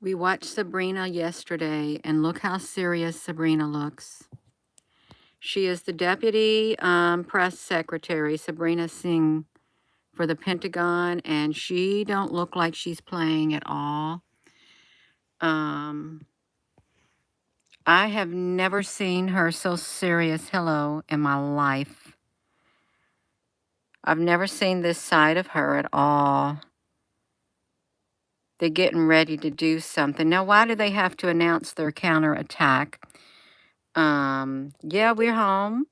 We watched Sabrina yesterday, and look how serious Sabrina looks. She is the deputy press secretary, Sabrina Singh, for the Pentagon, and she don't look like she's playing at all. I have never seen her so serious, hello, in my life. I've never seen this side of her at all. They're getting ready to do something. Now, why do they have to announce their counterattack? Yeah, we're home,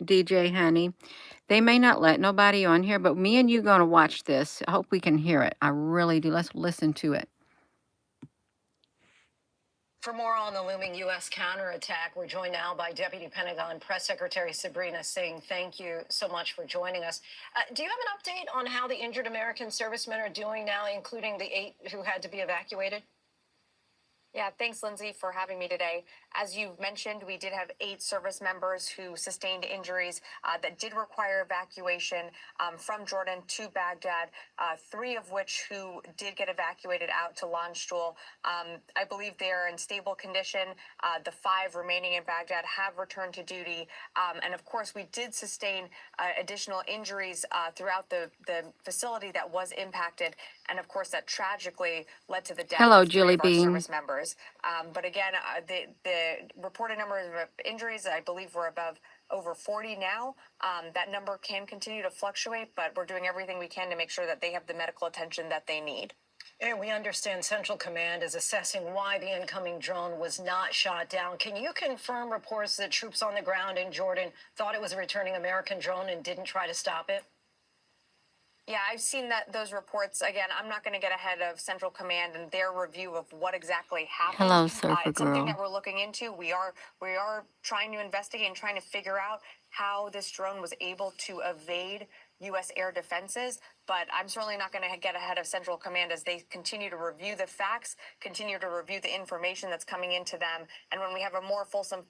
DJ honey. They may not let nobody on here, but me and you going to watch this. I hope we can hear it. I really do. Let's listen to it. For more on the looming U.S. counterattack, we're joined now by Deputy Pentagon Press Secretary Sabrina Singh. Thank you so much for joining us. Do you have an update on how the injured American servicemen are doing now, including the 8 who had to be evacuated? Yeah, thanks, Lindsay, for having me today. As you've mentioned, we did have 8 service members who sustained injuries that did require evacuation from Jordan to Baghdad, 3 of which who did get evacuated out to Landstuhl. I believe they are in stable condition. The 5 remaining in Baghdad have returned to duty. And of course, we did sustain additional injuries throughout the facility that was impacted. And of course, that tragically led to the death of 3 of our service members. But again, the reported number of injuries, I believe, were above over 40 now. That number can continue to fluctuate, but we're doing everything we can to make sure that they have the medical attention that they need. And we understand Central Command is assessing why the incoming drone was not shot down. Can you confirm reports that troops on the ground in Jordan thought it was a returning American drone and didn't try to stop it? Yeah, I've seen those reports. Again, I'm not going to get ahead of Central Command and their review of what exactly happened. Hello, Surfer it's something Girl. that we're looking into. We are trying to investigate and trying to figure out how this drone was able to evade U.S. air defenses. But I'm certainly not going to get ahead of Central Command as they continue to review the facts, continue to review the information that's coming into them. And when we have a more fulsome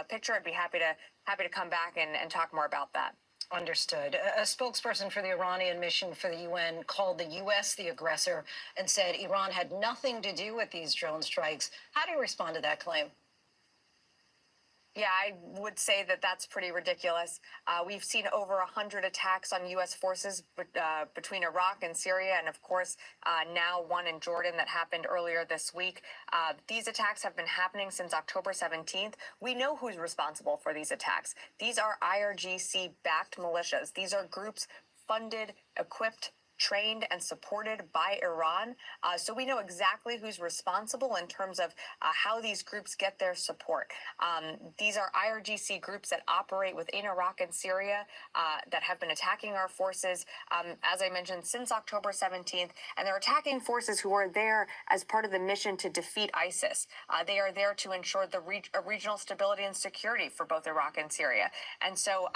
picture, I'd be happy to come back and talk more about that. Understood. A spokesperson for the Iranian mission for the UN called the U.S. the aggressor and said Iran had nothing to do with these drone strikes. How do you respond to that claim? Yeah, I would say that that's pretty ridiculous. We've seen over 100 attacks on U.S. forces between Iraq and Syria, and of course, now one in Jordan that happened earlier this week. These attacks have been happening since October 17th. We know who's responsible for these attacks. These are IRGC-backed militias. These are groups funded, equipped, trained and supported by Iran. So we know exactly who's responsible in terms of how these groups get their support. These are IRGC groups that operate within Iraq and Syria that have been attacking our forces, as I mentioned, since October 17th. And they're attacking forces who are there as part of the mission to defeat ISIS. They are there to ensure the regional stability and security for both Iraq and Syria. And so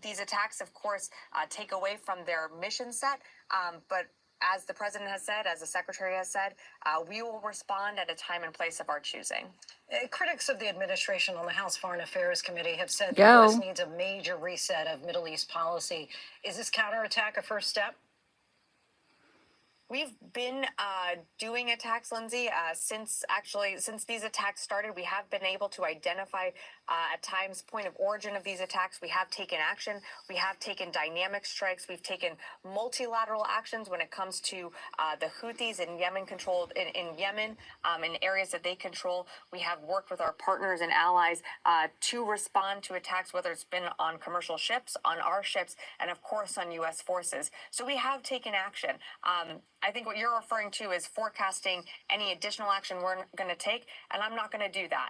these attacks, of course, take away from their mission set. But as the president has said, as the secretary has said, we will respond at a time and place of our choosing. Critics of the administration on the House Foreign Affairs Committee have said the U.S. needs a major reset of Middle East policy. Is this counterattack a first step? We've been doing attacks, Lindsay, since these attacks started. We have been able to identify at times point of origin of these attacks. We have taken action. We have taken dynamic strikes. We've taken multilateral actions when it comes to the Houthis in Yemen in Yemen, in areas that they control. We have worked with our partners and allies to respond to attacks, whether it's been on commercial ships, on our ships, and of course on U.S. forces. So we have taken action. I think what you're referring to is forecasting any additional action we're going to take, and I'm not going to do that.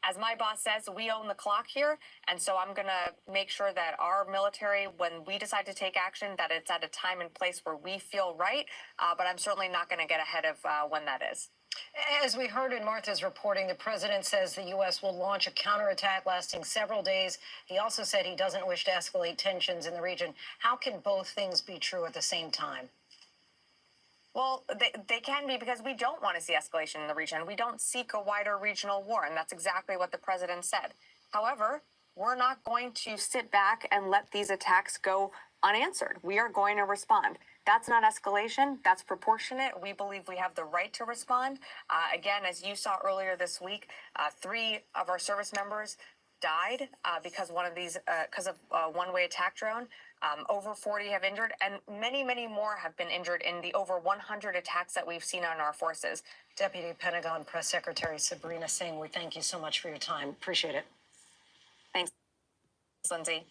As my boss says, we own the clock here, and so I'm going to make sure that our military, when we decide to take action, that it's at a time and place where we feel right, but I'm certainly not going to get ahead of when that is. As we heard in Martha's reporting, the president says the U.S. will launch a counterattack lasting several days. He also said he doesn't wish to escalate tensions in the region. How can both things be true at the same time? Well, they can be, because we don't want to see escalation in the region. We don't seek a wider regional war, and that's exactly what the president said. However, we're not going to sit back and let these attacks go unanswered. We are going to respond. That's not escalation. That's proportionate. We believe we have the right to respond. Again, as you saw earlier this week, 3 of our service members died because of a one-way attack drone. Over 40 have injured, and many, many more have been injured in the over 100 attacks that we've seen on our forces. Deputy Pentagon Press Secretary Sabrina Singh, we thank you so much for your time. Appreciate it. Thanks, Lindsay.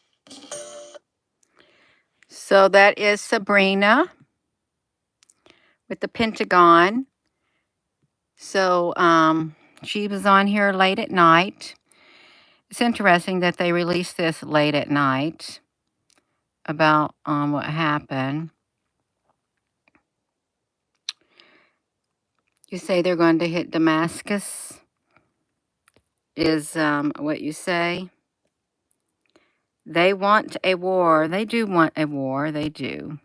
So that is Sabrina with the Pentagon. So she was on here late at night. It's interesting that they released this late at night about what happened. You say they're going to hit Damascus, is what you say. They want a war. They do want a war. They do.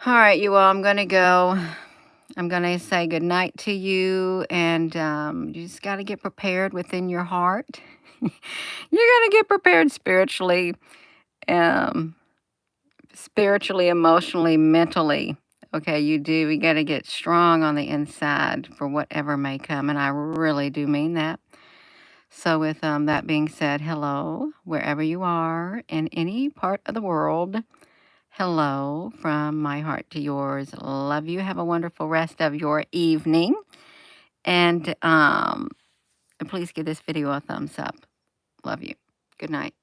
All right, you all, I'm going to go. I'm going to say goodnight to you, and you just got to get prepared within your heart. You're going to get prepared spiritually, emotionally, mentally. Okay, you do. You got to get strong on the inside for whatever may come, and I really do mean that. So with that being said, hello, wherever you are in any part of the world. Hello from my heart to yours. Love you. Have a wonderful rest of your evening. And please give this video a thumbs up. Love you. Good night.